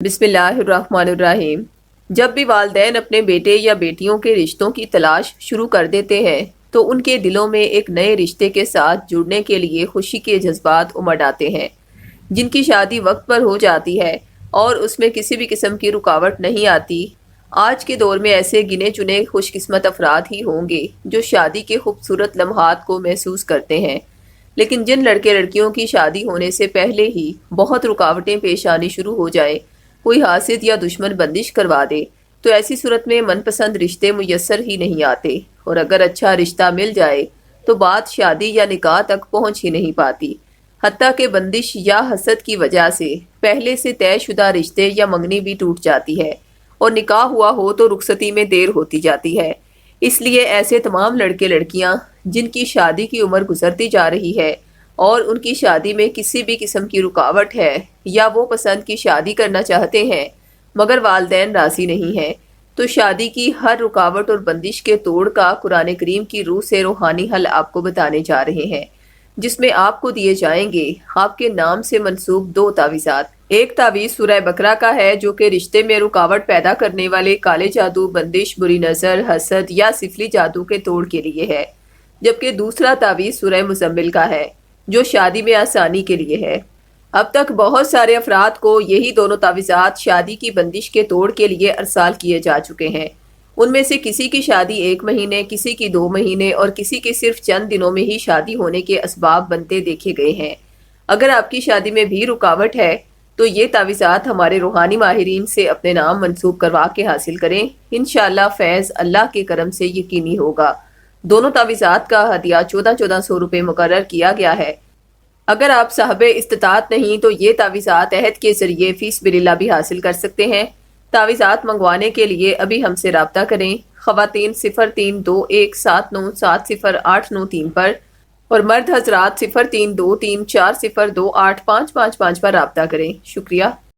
بسم اللہ الرحمن الرحیم۔ جب بھی والدین اپنے بیٹے یا بیٹیوں کے رشتوں کی تلاش شروع کر دیتے ہیں تو ان کے دلوں میں ایک نئے رشتے کے ساتھ جڑنے کے لیے خوشی کے جذبات امڈ آتے ہیں۔ جن کی شادی وقت پر ہو جاتی ہے اور اس میں کسی بھی قسم کی رکاوٹ نہیں آتی، آج کے دور میں ایسے گنے چنے خوش قسمت افراد ہی ہوں گے جو شادی کے خوبصورت لمحات کو محسوس کرتے ہیں۔ لیکن جن لڑکے لڑکیوں کی شادی ہونے سے پہلے ہی بہت رکاوٹیں پیش آنی شروع ہو جائیں، کوئی حاسد یا دشمن بندش کروا دے، تو ایسی صورت میں من پسند رشتے میسر ہی نہیں آتے، اور اگر اچھا رشتہ مل جائے تو بات شادی یا نکاح تک پہنچ ہی نہیں پاتی۔ حتیٰ کہ بندش یا حسد کی وجہ سے پہلے سے طے شدہ رشتے یا منگنی بھی ٹوٹ جاتی ہے، اور نکاح ہوا ہو تو رخصتی میں دیر ہوتی جاتی ہے۔ اس لیے ایسے تمام لڑکے لڑکیاں جن کی شادی کی عمر گزرتی جا رہی ہے اور ان کی شادی میں کسی بھی قسم کی رکاوٹ ہے، یا وہ پسند کی شادی کرنا چاہتے ہیں مگر والدین راضی نہیں ہیں، تو شادی کی ہر رکاوٹ اور بندش کے توڑ کا قرآن کریم کی روح سے روحانی حل آپ کو بتانے جا رہے ہیں، جس میں آپ کو دیے جائیں گے آپ کے نام سے منسوب 2 تعویذات۔ ایک تعویذ سورہ بقرہ کا ہے جو کہ رشتے میں رکاوٹ پیدا کرنے والے کالے جادو، بندش، بری نظر، حسد یا سفلی جادو کے توڑ کے لیے ہے، جبکہ دوسرا تعویذ سورہ مزمل کا ہے جو شادی میں آسانی کے لیے ہے۔ اب تک بہت سارے افراد کو یہی دونوں تعویذات شادی کی بندش کے توڑ کے لیے ارسال کیے جا چکے ہیں۔ ان میں سے کسی کی شادی 1 مہینے، کسی کی 2 مہینے اور کسی کے صرف چند دنوں میں ہی شادی ہونے کے اسباب بنتے دیکھے گئے ہیں۔ اگر آپ کی شادی میں بھی رکاوٹ ہے تو یہ تعویذات ہمارے روحانی ماہرین سے اپنے نام منسوب کروا کے حاصل کریں، انشاءاللہ فیض اللہ کے کرم سے یقینی ہوگا۔ دونوں تعویذات کا ہدیہ 1400 روپے مقرر کیا گیا ہے۔ اگر آپ صاحب استطاعت نہیں تو یہ تعویذات عہد کے ذریعے فی سبیل اللہ بھی حاصل کر سکتے ہیں۔ تعویذات منگوانے کے لیے ابھی ہم سے رابطہ کریں۔ خواتین 0321797089 پر اور مرد حضرات 0323402855 پر رابطہ کریں۔ شکریہ۔